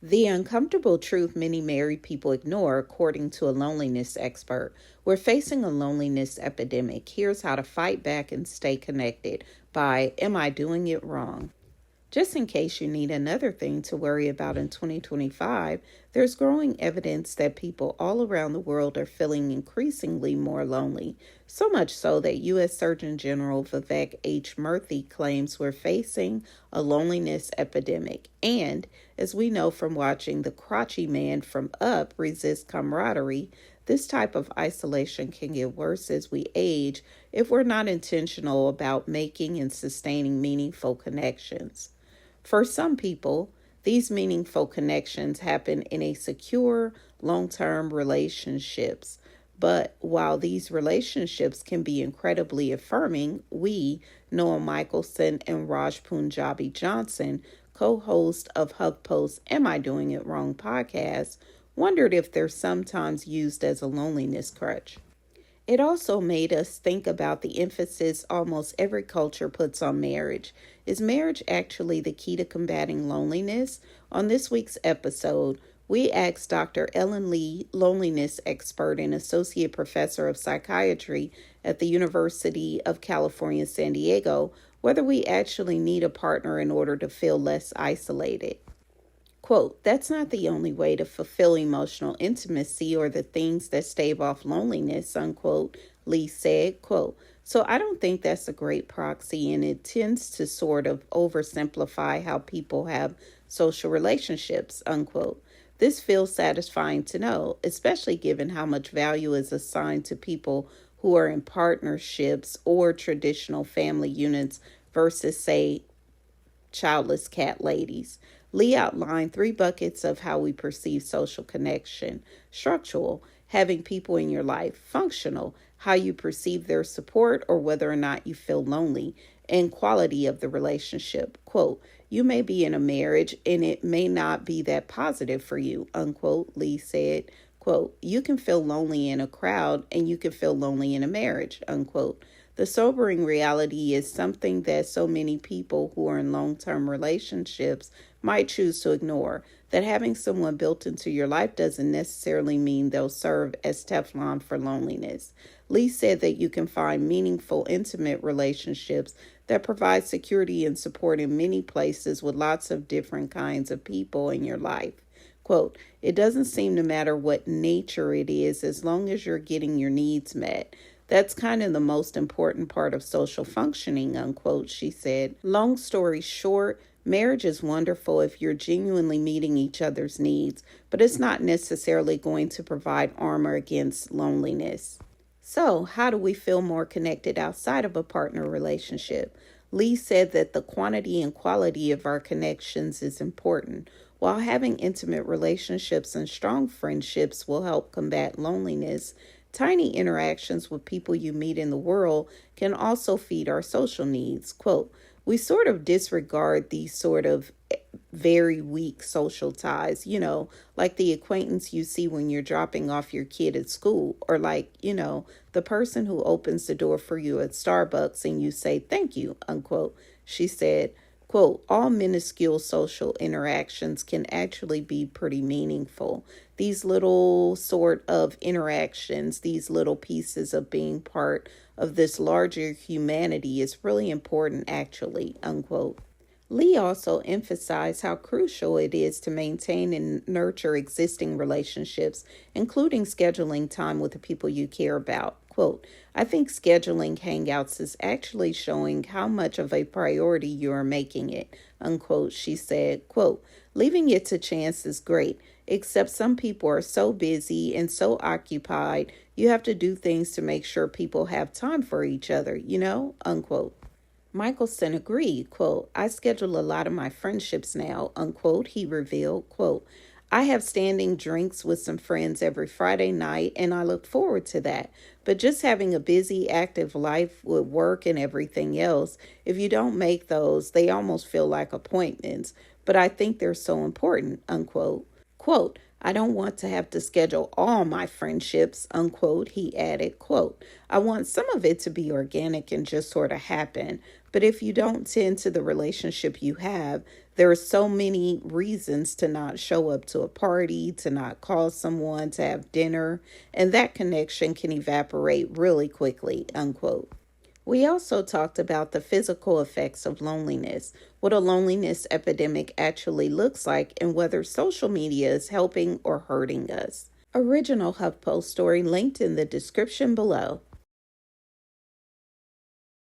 The uncomfortable truth many married people ignore, according to a loneliness expert. We're facing a loneliness epidemic. Here's how to fight back and stay connected by Am I Doing It Wrong? Just in case you need another thing to worry about in 2025, there's growing evidence that people all around the world are feeling increasingly more lonely. So much so that U.S. Surgeon General Vivek H. Murthy claims we're facing a loneliness epidemic. And, as we know from watching the crotchy man from Up resist camaraderie, this type of isolation can get worse as we age if we're not intentional about making and sustaining meaningful connections. For some people, these meaningful connections happen in a secure, long-term relationships. But while these relationships can be incredibly affirming, we, Noah Michelson and Raj Punjabi Johnson, co-host of Huffpost Am I Doing It Wrong podcast, wondered if they're sometimes used as a loneliness crutch. It also made us think about the emphasis almost every culture puts on marriage. Is marriage actually the key to combating loneliness? On this week's episode, we asked Dr. Ellen Lee, loneliness expert and associate professor of psychiatry at the University of California, San Diego, whether we actually need a partner in order to feel less isolated. Quote, that's not the only way to fulfill emotional intimacy or the things that stave off loneliness, unquote, Lee said, quote, so I don't think that's a great proxy, and it tends to sort of oversimplify how people have social relationships, unquote. This feels satisfying to know, especially given how much value is assigned to people who are in partnerships or traditional family units versus, say, childless cat ladies. Lee outlined 3 buckets of how we perceive social connection: structural, having people in your life; functional, how you perceive their support or whether or not you feel lonely; and quality of the relationship. Quote, you may be in a marriage and it may not be that positive for you, unquote, Lee said. Quote, you can feel lonely in a crowd and you can feel lonely in a marriage, unquote. The sobering reality is something that so many people who are in long-term relationships might choose to ignore, that having someone built into your life doesn't necessarily mean they'll serve as Teflon for loneliness. Lee said that you can find meaningful, intimate relationships that provide security and support in many places with lots of different kinds of people in your life. Quote, it doesn't seem to matter what nature it is as long as you're getting your needs met. That's kind of the most important part of social functioning, unquote, she said. Long story short, marriage is wonderful if you're genuinely meeting each other's needs, but it's not necessarily going to provide armor against loneliness. So, how do we feel more connected outside of a partner relationship? Lee said that the quantity and quality of our connections is important. While having intimate relationships and strong friendships will help combat loneliness, tiny interactions with people you meet in the world can also feed our social needs. Quote, we sort of disregard these sort of very weak social ties, like the acquaintance you see when you're dropping off your kid at school, or like, the person who opens the door for you at Starbucks and you say, thank you, unquote. She said, quote, all minuscule social interactions can actually be pretty meaningful. These little sort of interactions, these little pieces of being part of this larger humanity is really important, actually, unquote. Lee also emphasized how crucial it is to maintain and nurture existing relationships, including scheduling time with the people you care about. Quote, I think scheduling hangouts is actually showing how much of a priority you are making it, unquote, she said. Quote, leaving it to chance is great, except some people are so busy and so occupied, you have to do things to make sure people have time for each other, unquote. Michelson agreed, quote, I schedule a lot of my friendships now, unquote, he revealed, quote, I have standing drinks with some friends every Friday night, and I look forward to that. But just having a busy, active life with work and everything else, if you don't make those, they almost feel like appointments. But I think they're so important, unquote. Quote, I don't want to have to schedule all my friendships, unquote. He added, quote, I want some of it to be organic and just sort of happen. But if you don't tend to the relationship you have, there are so many reasons to not show up to a party, to not call someone, to have dinner, and that connection can evaporate really quickly, unquote. We also talked about the physical effects of loneliness, what a loneliness epidemic actually looks like, and whether social media is helping or hurting us. Original HuffPost story linked in the description below.